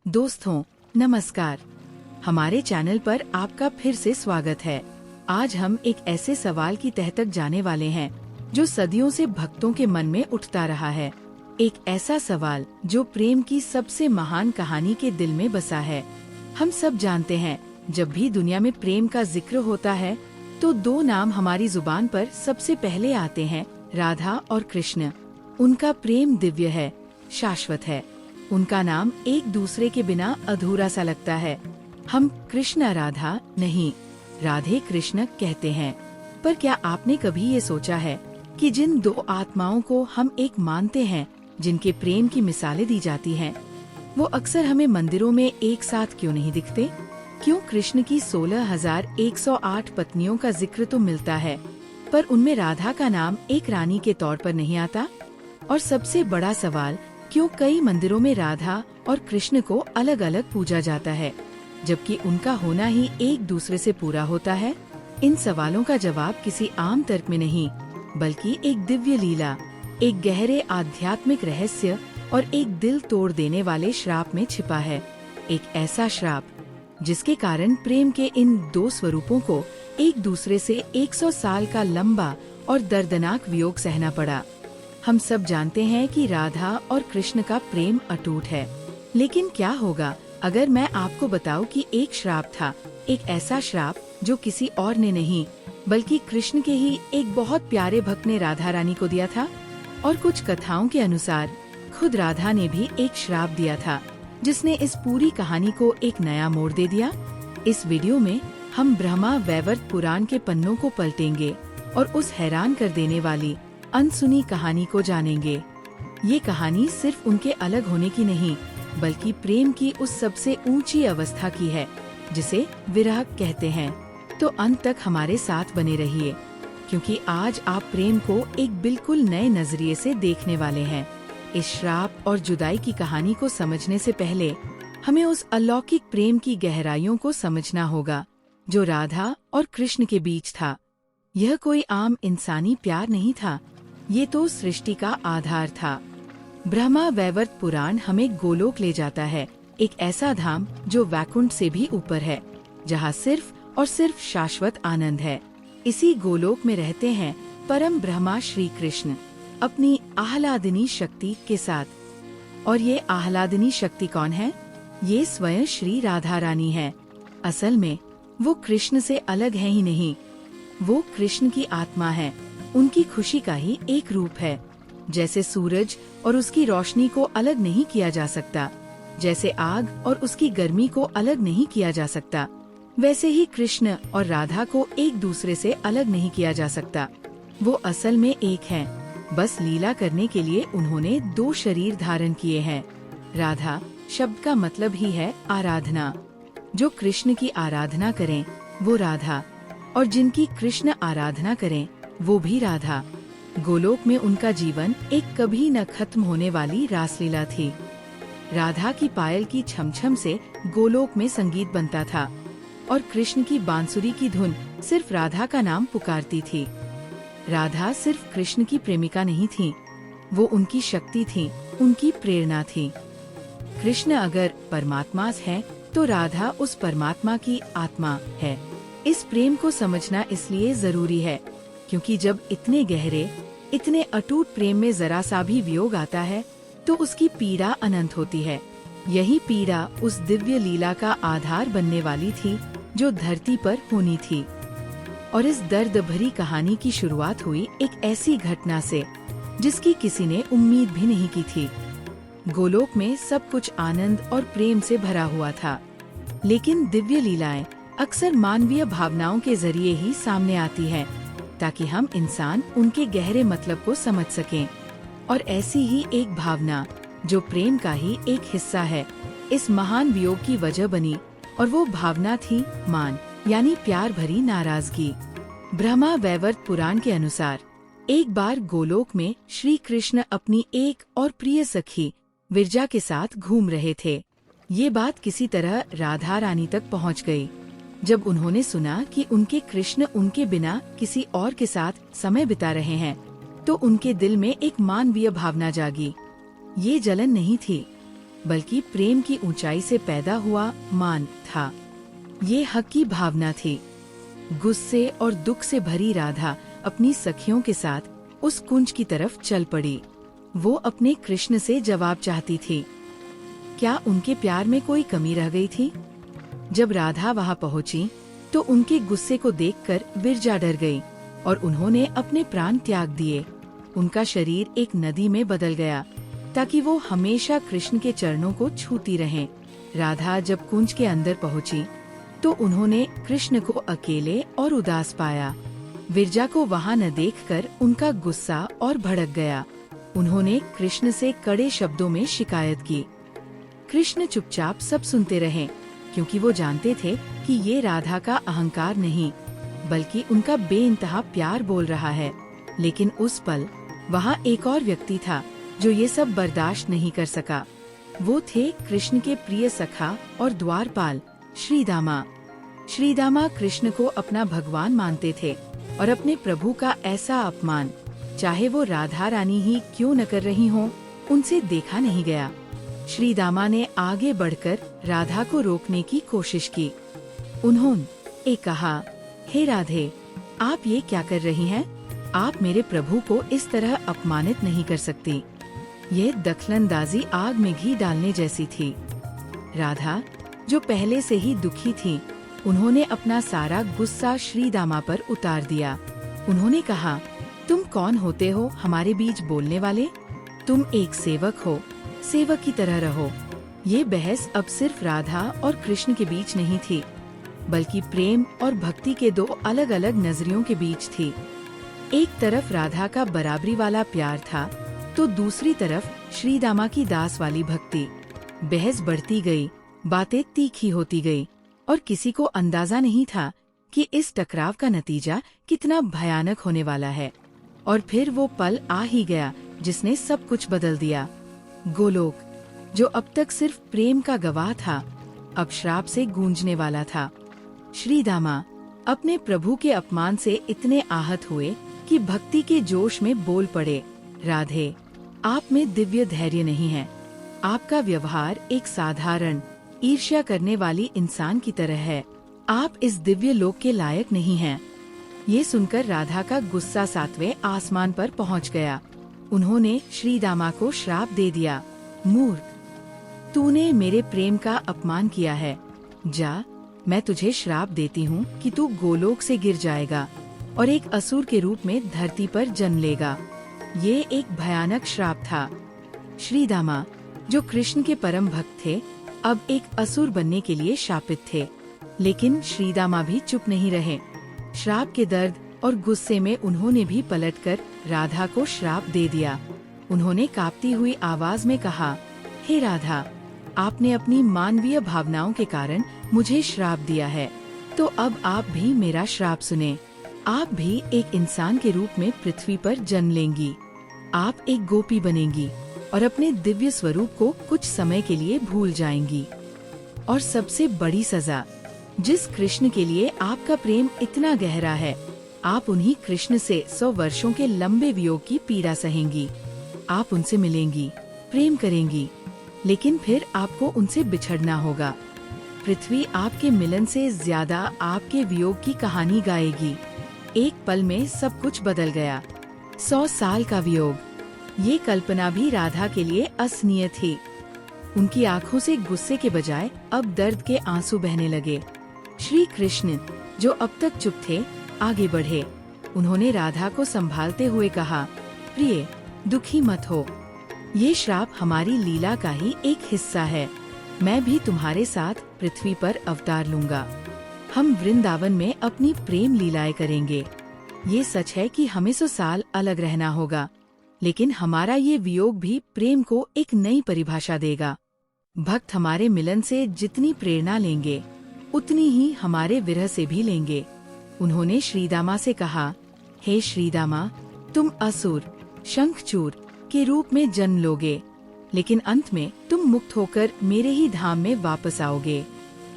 दोस्तों नमस्कार। हमारे चैनल पर आपका फिर से स्वागत है। आज हम एक ऐसे सवाल की तह तक जाने वाले हैं जो सदियों से भक्तों के मन में उठता रहा है। एक ऐसा सवाल जो प्रेम की सबसे महान कहानी के दिल में बसा है। हम सब जानते हैं, जब भी दुनिया में प्रेम का जिक्र होता है तो दो नाम हमारी जुबान पर सबसे पहले आते हैं, राधा और कृष्ण। उनका प्रेम दिव्य है, शाश्वत है। उनका नाम एक दूसरे के बिना अधूरा सा लगता है। हम कृष्ण राधा नहीं, राधे कृष्ण कहते हैं। पर क्या आपने कभी ये सोचा है कि जिन दो आत्माओं को हम एक मानते हैं, जिनके प्रेम की मिसालें दी जाती हैं, वो अक्सर हमें मंदिरों में एक साथ क्यों नहीं दिखते? क्यों कृष्ण की 16,108 पत्नियों का जिक्र तो मिलता है, पर उनमें राधा का नाम एक रानी के तौर पर नहीं आता? और सबसे बड़ा सवाल, क्यों कई मंदिरों में राधा और कृष्ण को अलग अलग पूजा जाता है, जबकि उनका होना ही एक दूसरे से पूरा होता है? इन सवालों का जवाब किसी आम तर्क में नहीं, बल्कि एक दिव्य लीला, एक गहरे आध्यात्मिक रहस्य और एक दिल तोड़ देने वाले श्राप में छिपा है। एक ऐसा श्राप जिसके कारण प्रेम के इन दो स्वरूपों को एक दूसरे से 100 साल का लंबा और दर्दनाक वियोग सहना पड़ा। हम सब जानते हैं कि राधा और कृष्ण का प्रेम अटूट है, लेकिन क्या होगा अगर मैं आपको बताऊं कि एक श्राप था, एक ऐसा श्राप जो किसी और ने नहीं, बल्कि कृष्ण के ही एक बहुत प्यारे भक्त ने राधा रानी को दिया था। और कुछ कथाओं के अनुसार खुद राधा ने भी एक श्राप दिया था, जिसने इस पूरी कहानी को एक नया मोड़ दे दिया। इस वीडियो में हम ब्रह्मा वैवर्त पुराण के पन्नों को पलटेंगे और उस हैरान कर देने वाली अनसुनी कहानी को जानेंगे। ये कहानी सिर्फ उनके अलग होने की नहीं, बल्कि प्रेम की उस सबसे ऊंची अवस्था की है जिसे विरह कहते हैं। तो अंत तक हमारे साथ बने रहिए, क्योंकि आज आप प्रेम को एक बिल्कुल नए नजरिए से देखने वाले हैं। इस श्राप और जुदाई की कहानी को समझने से पहले हमें उस अलौकिक प्रेम की गहराइयों को समझना होगा जो राधा और कृष्ण के बीच था। यह कोई आम इंसानी प्यार नहीं था, ये तो सृष्टि का आधार था। ब्रह्मा वैवर्त पुराण हमें गोलोक ले जाता है, एक ऐसा धाम जो वैकुंठ से भी ऊपर है, जहाँ सिर्फ और सिर्फ शाश्वत आनंद है। इसी गोलोक में रहते हैं परम ब्रह्मा श्री कृष्ण अपनी आह्लादिनी शक्ति के साथ। और ये आह्लादिनी शक्ति कौन है? ये स्वयं श्री राधा रानी है। असल में वो कृष्ण से अलग है ही नहीं, वो कृष्ण की आत्मा है, उनकी खुशी का ही एक रूप है। जैसे सूरज और उसकी रोशनी को अलग नहीं किया जा सकता, जैसे आग और उसकी गर्मी को अलग नहीं किया जा सकता, वैसे ही कृष्ण और राधा को एक दूसरे से अलग नहीं किया जा सकता। वो असल में एक हैं, बस लीला करने के लिए उन्होंने दो शरीर धारण किए हैं। राधा शब्द का मतलब ही है आराधना। जो कृष्ण की आराधना करें वो राधा, और जिनकी कृष्ण आराधना करें वो भी राधा। गोलोक में उनका जीवन एक कभी न खत्म होने वाली रासलीला थी। राधा की पायल की छमछम से गोलोक में संगीत बनता था, और कृष्ण की बांसुरी की धुन सिर्फ राधा का नाम पुकारती थी। राधा सिर्फ कृष्ण की प्रेमिका नहीं थी, वो उनकी शक्ति थी, उनकी प्रेरणा थी। कृष्ण अगर परमात्मा है तो राधा उस परमात्मा की आत्मा है। इस प्रेम को समझना इसलिए जरूरी है क्योंकि जब इतने गहरे, इतने अटूट प्रेम में जरा सा भी वियोग आता है तो उसकी पीड़ा अनंत होती है। यही पीड़ा उस दिव्य लीला का आधार बनने वाली थी जो धरती पर होनी थी। और इस दर्द भरी कहानी की शुरुआत हुई एक ऐसी घटना से जिसकी किसी ने उम्मीद भी नहीं की थी। गोलोक में सब कुछ आनंद और प्रेम से भरा हुआ था, लेकिन दिव्य लीलाएं अक्सर मानवीय भावनाओं के जरिए ही सामने आती हैं, ताकि हम इंसान उनके गहरे मतलब को समझ सकें। और ऐसी ही एक भावना जो प्रेम का ही एक हिस्सा है, इस महान वियोग की वजह बनी, और वो भावना थी मान, यानी प्यार भरी नाराजगी। ब्रह्मा वैवर्त पुराण के अनुसार एक बार गोलोक में श्री कृष्ण अपनी एक और प्रिय सखी विरजा के साथ घूम रहे थे। ये बात किसी तरह राधा रानी तक पहुंच गई। जब उन्होंने सुना कि उनके कृष्ण उनके बिना किसी और के साथ समय बिता रहे हैं, तो उनके दिल में एक मानवीय भावना जागी। ये जलन नहीं थी, बल्कि प्रेम की ऊंचाई से पैदा हुआ मान था। ये हक की भावना थी। गुस्से और दुख से भरी राधा अपनी सखियों के साथ उस कुंज की तरफ चल पड़ी। वो अपने कृष्ण से जवाब चाहती थी। क्या उनके प्यार में कोई कमी रह गई थी? जब राधा वहां पहुंची तो उनके गुस्से को देखकर विरजा डर गई और उन्होंने अपने प्राण त्याग दिए। उनका शरीर एक नदी में बदल गया ताकि वो हमेशा कृष्ण के चरणों को छूती रहें। राधा जब कुंज के अंदर पहुंची तो उन्होंने कृष्ण को अकेले और उदास पाया। विरजा को वहां न देखकर उनका गुस्सा और भड़क गया। उन्होंने कृष्ण से कड़े शब्दों में शिकायत की। कृष्ण चुपचाप सब सुनते रहे, क्योंकि वो जानते थे कि ये राधा का अहंकार नहीं बल्कि उनका बेइंतहा प्यार बोल रहा है। लेकिन उस पल वहाँ एक और व्यक्ति था जो ये सब बर्दाश्त नहीं कर सका। वो थे कृष्ण के प्रिय सखा और द्वारपाल श्रीदामा। श्रीदामा कृष्ण को अपना भगवान मानते थे और अपने प्रभु का ऐसा अपमान, चाहे वो राधा रानी ही क्यों न कर रही हों, उनसे देखा नहीं गया। श्रीदामा ने आगे बढ़कर राधा को रोकने की कोशिश की। उन्होंने कहा, हे राधे, आप ये क्या कर रही हैं? आप मेरे प्रभु को इस तरह अपमानित नहीं कर सकती। ये दखलंदाजी आग में घी डालने जैसी थी। राधा, जो पहले से ही दुखी थी, उन्होंने अपना सारा गुस्सा श्रीदामा पर उतार दिया। उन्होंने कहा, तुम कौन होते हो हमारे बीच बोलने वाले? तुम एक सेवक हो, सेवक की तरह रहो। ये बहस अब सिर्फ राधा और कृष्ण के बीच नहीं थी, बल्कि प्रेम और भक्ति के दो अलग अलग नजरियों के बीच थी। एक तरफ राधा का बराबरी वाला प्यार था, तो दूसरी तरफ श्रीदामा की दास वाली भक्ति। बहस बढ़ती गई, बातें तीखी होती गई और किसी को अंदाजा नहीं था कि इस टकराव का नतीजा कितना भयानक होने वाला है। और फिर वो पल आ ही गया जिसने सब कुछ बदल दिया। गोलोक, जो अब तक सिर्फ प्रेम का गवाह था, अब श्राप से गूंजने वाला था। श्रीदामा अपने प्रभु के अपमान से इतने आहत हुए कि भक्ति के जोश में बोल पड़े, राधे, आप में दिव्य धैर्य नहीं है। आपका व्यवहार एक साधारण ईर्ष्या करने वाली इंसान की तरह है। आप इस दिव्य लोक के लायक नहीं हैं। ये सुनकर राधा का गुस्सा 7वें आसमान पर पहुंच गया। उन्होंने श्रीदामा को श्राप दे दिया, मूर्ख, तूने मेरे प्रेम का अपमान किया है। जा, मैं तुझे श्राप देती हूँ कि तू गोलोक से गिर जाएगा और एक असुर के रूप में धरती पर जन्म लेगा। ये एक भयानक श्राप था। श्रीदामा, जो कृष्ण के परम भक्त थे, अब एक असुर बनने के लिए शापित थे। लेकिन श्रीदामा भी चुप नहीं रहे। श्राप के दर्द और गुस्से में उन्होंने भी पलटकर राधा को श्राप दे दिया। उन्होंने कांपती हुई आवाज में कहा, हे राधा, आपने अपनी मानवीय भावनाओं के कारण मुझे श्राप दिया है, तो अब आप भी मेरा श्राप सुने। आप भी एक इंसान के रूप में पृथ्वी पर जन्म लेंगी। आप एक गोपी बनेंगी और अपने दिव्य स्वरूप को कुछ समय के लिए भूल जाएंगी। और सबसे बड़ी सजा, जिस कृष्ण के लिए आपका प्रेम इतना गहरा है, आप उन्हीं कृष्ण से 100 वर्षों के लंबे वियोग की पीड़ा सहेंगी। आप उनसे मिलेंगी, प्रेम करेंगी, लेकिन फिर आपको उनसे बिछड़ना होगा। पृथ्वी आपके मिलन से ज्यादा आपके वियोग की कहानी गाएगी। एक पल में सब कुछ बदल गया। 100 साल का वियोग, ये कल्पना भी राधा के लिए असहनीय थी। उनकी आंखों से गुस्से के बजाय अब दर्द के आंसू बहने लगे। श्री कृष्ण, जो अब तक चुप थे, आगे बढ़े। उन्होंने राधा को संभालते हुए कहा, प्रिय, दुखी मत हो। ये श्राप हमारी लीला का ही एक हिस्सा है। मैं भी तुम्हारे साथ पृथ्वी पर अवतार लूंगा। हम वृंदावन में अपनी प्रेम लीलाएं करेंगे। ये सच है कि हमें 100 साल अलग रहना होगा, लेकिन हमारा ये वियोग भी प्रेम को एक नई परिभाषा देगा। भक्त हमारे मिलन से जितनी प्रेरणा लेंगे, उतनी ही हमारे विरह से भी लेंगे। उन्होंने श्रीदामा से कहा, हे श्रीदामा, तुम असुर, शंखचूर के रूप में जन्म लोगे, लेकिन अंत में तुम मुक्त होकर मेरे ही धाम में वापस आओगे।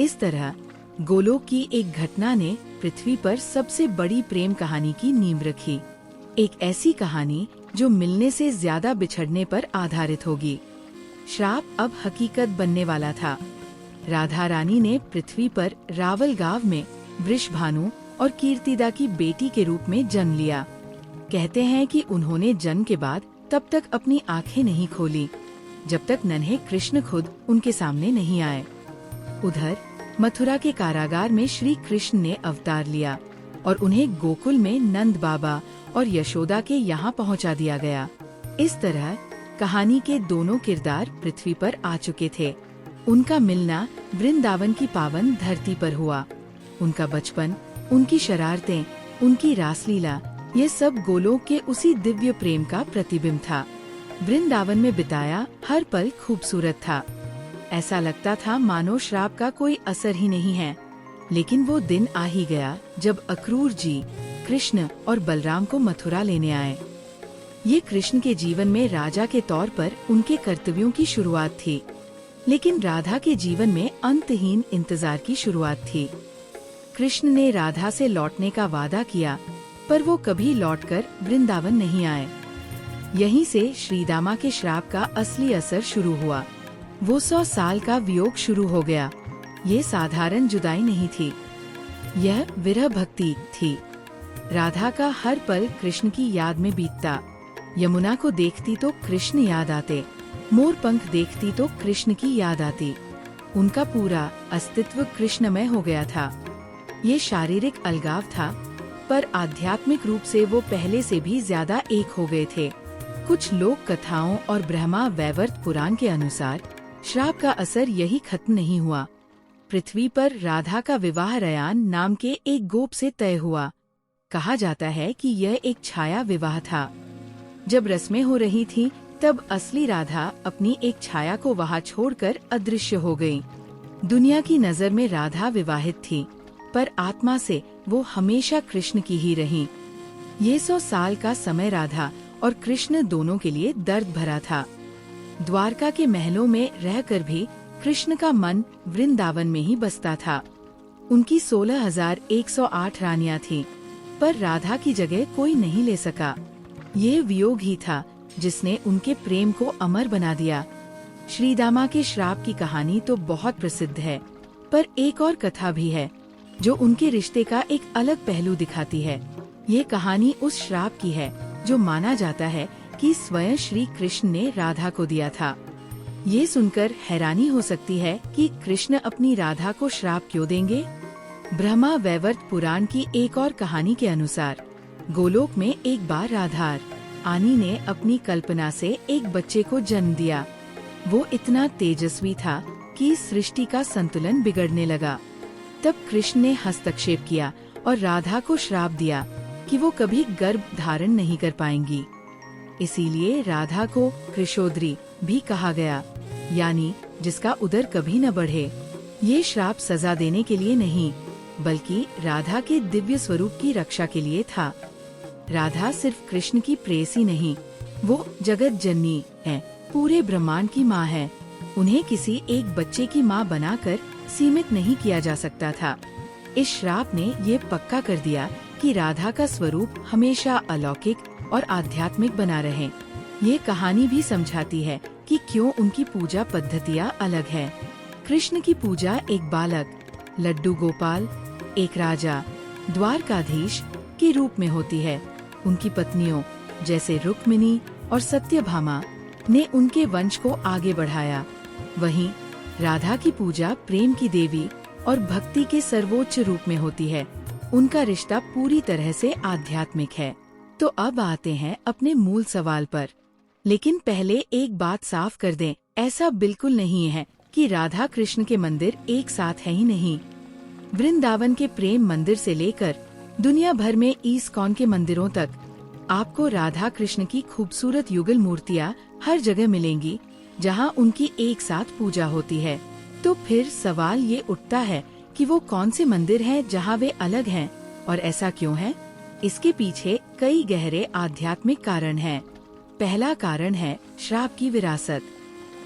इस तरह गोलोक की एक घटना ने पृथ्वी पर सबसे बड़ी प्रेम कहानी की नींव रखी। एक ऐसी कहानी जो मिलने से ज्यादा बिछड़ने पर आधारित होगी। श्राप अब हकीकत बनने वाला था। राधा रानी ने पृथ्वी पर रावल गांव में वृषभानु और कीर्तिदा की बेटी के रूप में जन्म लिया। कहते हैं कि उन्होंने जन्म के बाद तब तक अपनी आंखें नहीं खोली जब तक नन्हे कृष्ण खुद उनके सामने नहीं आए। उधर मथुरा के कारागार में श्री कृष्ण ने अवतार लिया और उन्हें गोकुल में नंद बाबा और यशोदा के यहाँ पहुँचा दिया गया। इस तरह कहानी के दोनों किरदार पृथ्वी पर आ चुके थे। उनका मिलना वृंदावन की पावन धरती पर हुआ। उनका बचपन, उनकी शरारतें, उनकी रासलीला, ये सब गोलोक के उसी दिव्य प्रेम का प्रतिबिंब था। वृंदावन में बिताया हर पल खूबसूरत था। ऐसा लगता था मानो श्राप का कोई असर ही नहीं है। लेकिन वो दिन आ ही गया जब अक्रूर जी कृष्ण और बलराम को मथुरा लेने आए। ये कृष्ण के जीवन में राजा के तौर पर उनके कर्तव्यों की शुरुआत थी, लेकिन राधा के जीवन में अंतहीन इंतजार की शुरुआत थी। कृष्ण ने राधा से लौटने का वादा किया, पर वो कभी लौटकर वृंदावन नहीं आए। यहीं से श्रीदामा के श्राप का असली असर शुरू हुआ। वो 100 साल का वियोग शुरू हो गया। ये साधारण जुदाई नहीं थी, यह विरह भक्ति थी। राधा का हर पल कृष्ण की याद में बीतता। यमुना को देखती तो कृष्ण याद आते, मोर पंख देखती तो कृष्ण की याद आती। उनका पूरा अस्तित्व कृष्णमय हो गया था। ये शारीरिक अलगाव था, पर आध्यात्मिक रूप से वो पहले से भी ज्यादा एक हो गए थे। कुछ लोक कथाओं और ब्रह्मा वैवर्त पुराण के अनुसार श्राप का असर यही खत्म नहीं हुआ। पृथ्वी पर राधा का विवाह रयान नाम के एक गोप से तय हुआ। कहा जाता है कि यह एक छाया विवाह था। जब रस्में हो रही थीं, तब असली राधा अपनी एक छाया को वहां छोड़कर अदृश्य हो गई। दुनिया की नजर में राधा विवाहित थी, पर आत्मा से वो हमेशा कृष्ण की ही रही। ये 100 साल का समय राधा और कृष्ण दोनों के लिए दर्द भरा था। द्वारका के महलों में रहकर भी कृष्ण का मन वृंदावन में ही बसता था। उनकी 16,108 रानियां थीं, पर राधा की जगह कोई नहीं ले सका। ये वियोग ही था जिसने उनके प्रेम को अमर बना दिया। श्रीदामा के श्राप की कहानी तो बहुत प्रसिद्ध है, पर एक और कथा भी है जो उनके रिश्ते का एक अलग पहलू दिखाती है। ये कहानी उस श्राप की है जो माना जाता है कि स्वयं श्री कृष्ण ने राधा को दिया था। ये सुनकर हैरानी हो सकती है कि कृष्ण अपनी राधा को श्राप क्यों देंगे। ब्रह्मा वैवर्त पुराण की एक और कहानी के अनुसार गोलोक में एक बार राधा आनी ने अपनी कल्पना से एक बच्चे को जन्म दिया। वो इतना तेजस्वी था कि सृष्टि का संतुलन बिगड़ने लगा। तब कृष्ण ने हस्तक्षेप किया और राधा को श्राप दिया कि वो कभी गर्भ धारण नहीं कर पाएंगी। इसीलिए राधा को कृशोद्री भी कहा गया, यानी जिसका उदर कभी न बढ़े। ये श्राप सजा देने के लिए नहीं, बल्कि राधा के दिव्य स्वरूप की रक्षा के लिए था। राधा सिर्फ कृष्ण की प्रेयसी नहीं, वो जगत जननी है, पूरे ब्रह्मांड की माँ है। उन्हें किसी एक बच्चे की माँ बनाकर सीमित नहीं किया जा सकता था। इस श्राप ने ये पक्का कर दिया कि राधा का स्वरूप हमेशा अलौकिक और आध्यात्मिक बना रहे। ये कहानी भी समझाती है कि क्यों उनकी पूजा पद्धतियाँ अलग है। कृष्ण की पूजा एक बालक, लड्डू गोपाल, एक राजा, द्वारकाधीश के रूप में होती है। उनकी पत्नियों जैसे रुक्मिणी और सत्यभामा ने उनके वंश को आगे बढ़ाया। वहीं राधा की पूजा प्रेम की देवी और भक्ति के सर्वोच्च रूप में होती है। उनका रिश्ता पूरी तरह से आध्यात्मिक है। तो अब आते हैं अपने मूल सवाल पर। लेकिन पहले एक बात साफ कर दें, ऐसा बिल्कुल नहीं है कि राधा कृष्ण के मंदिर एक साथ है ही नहीं। वृंदावन के प्रेम मंदिर से लेकर दुनिया भर में ईस्कॉन के मंदिरों तक आपको राधा कृष्ण की खूबसूरत युगल मूर्तियाँ हर जगह मिलेंगी, जहाँ उनकी एक साथ पूजा होती है। तो फिर सवाल ये उठता है कि वो कौन से मंदिर हैं जहाँ वे अलग हैं, और ऐसा क्यों है? इसके पीछे कई गहरे आध्यात्मिक कारण हैं। पहला कारण है श्राप की विरासत।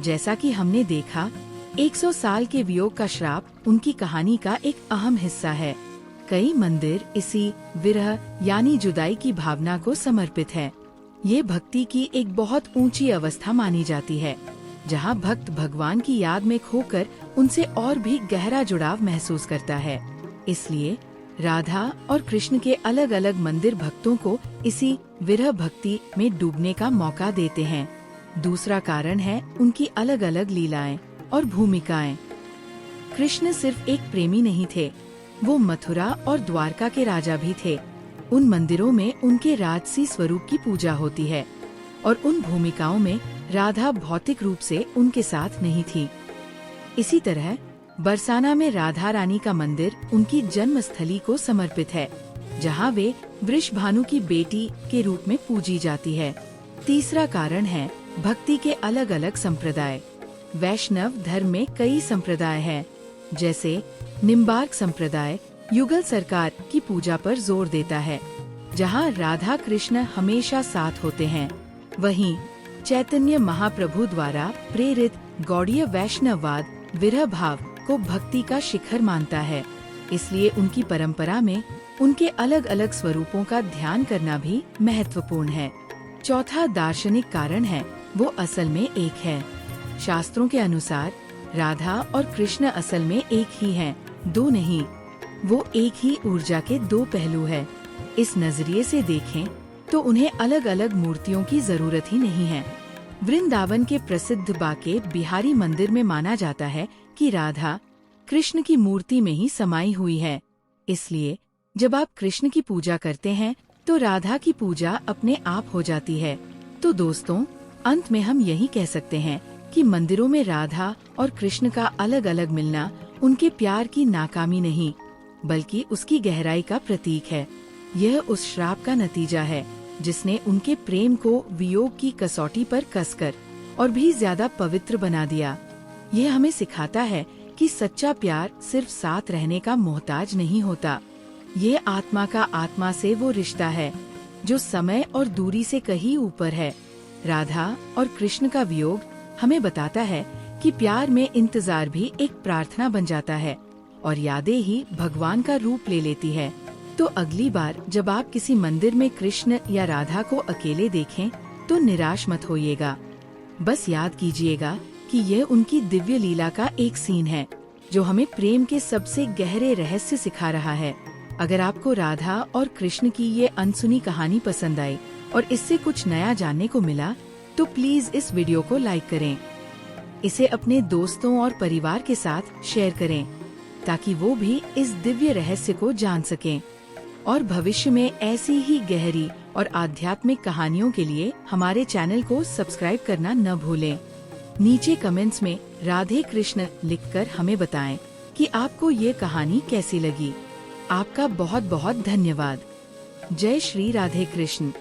जैसा कि हमने देखा, 100 साल के वियोग का श्राप उनकी कहानी का एक अहम हिस्सा है। कई मंदिर इसी विरह यानी जुदाई की भावना को समर्पित है। ये भक्ति की एक बहुत ऊंची अवस्था मानी जाती है। जहाँ भक्त भगवान की याद में खोकर उनसे और भी गहरा जुड़ाव महसूस करता है। इसलिए राधा और कृष्ण के अलग अलग मंदिर भक्तों को इसी विरह भक्ति में डूबने का मौका देते हैं। दूसरा कारण है उनकी अलग अलग लीलाएं और भूमिकाएं। कृष्ण सिर्फ एक प्रेमी नहीं थे, वो मथुरा और द्वारका के राजा भी थे। उन मंदिरों में उनके राजसी स्वरूप की पूजा होती है और उन भूमिकाओं में राधा भौतिक रूप से उनके साथ नहीं थी। इसी तरह बरसाना में राधा रानी का मंदिर उनकी जन्मस्थली को समर्पित है, जहाँ वे वृषभानु की बेटी के रूप में पूजी जाती है। तीसरा कारण है भक्ति के अलग अलग संप्रदाय। वैष्णव धर्म में कई संप्रदाय हैं, जैसे निम्बार्क संप्रदाय युगल सरकार की पूजा पर जोर देता है, जहाँ राधा कृष्ण हमेशा साथ होते हैं। वहीं चैतन्य महाप्रभु द्वारा प्रेरित गौड़ीय वैष्णववाद विरह भाव को भक्ति का शिखर मानता है, इसलिए उनकी परंपरा में उनके अलग अलग स्वरूपों का ध्यान करना भी महत्वपूर्ण है। चौथा दार्शनिक कारण है वो असल में एक है। शास्त्रों के अनुसार राधा और कृष्ण असल में एक ही हैं, दो नहीं। वो एक ही ऊर्जा के दो पहलू है। इस नजरिए से देखें तो उन्हें अलग अलग मूर्तियों की जरूरत ही नहीं है। वृंदावन के प्रसिद्ध बाके बिहारी मंदिर में माना जाता है कि राधा कृष्ण की मूर्ति में ही समाई हुई है। इसलिए जब आप कृष्ण की पूजा करते हैं तो राधा की पूजा अपने आप हो जाती है। तो दोस्तों, अंत में हम यही कह सकते हैं कि मंदिरों में राधा और कृष्ण का अलग अलग मिलना उनके प्यार की नाकामी नहीं, बल्कि उसकी गहराई का प्रतीक है। यह उस श्राप का नतीजा है जिसने उनके प्रेम को वियोग की कसौटी पर कसकर और भी ज्यादा पवित्र बना दिया। यह हमें सिखाता है कि सच्चा प्यार सिर्फ साथ रहने का मोहताज नहीं होता। ये आत्मा का आत्मा से वो रिश्ता है जो समय और दूरी से कहीं ऊपर है। राधा और कृष्ण का वियोग हमें बताता है कि प्यार में इंतजार भी एक प्रार्थना बन जाता है और यादें ही भगवान का रूप ले लेती है। तो अगली बार जब आप किसी मंदिर में कृष्ण या राधा को अकेले देखें तो निराश मत होइएगा। बस याद कीजिएगा कि यह उनकी दिव्य लीला का एक सीन है जो हमें प्रेम के सबसे गहरे रहस्य सिखा रहा है। अगर आपको राधा और कृष्ण की ये अनसुनी कहानी पसंद आई और इससे कुछ नया जानने को मिला तो प्लीज इस वीडियो को लाइक करें। इसे अपने दोस्तों और परिवार के साथ शेयर करें ताकि वो भी इस दिव्य रहस्य को जान सकें और भविष्य में ऐसी ही गहरी और आध्यात्मिक कहानियों के लिए हमारे चैनल को सब्सक्राइब करना न भूलें। नीचे कमेंट्स में राधे कृष्ण लिखकर हमें बताएं कि आपको ये कहानी कैसी लगी। आपका बहुत बहुत धन्यवाद। जय श्री राधे कृष्ण।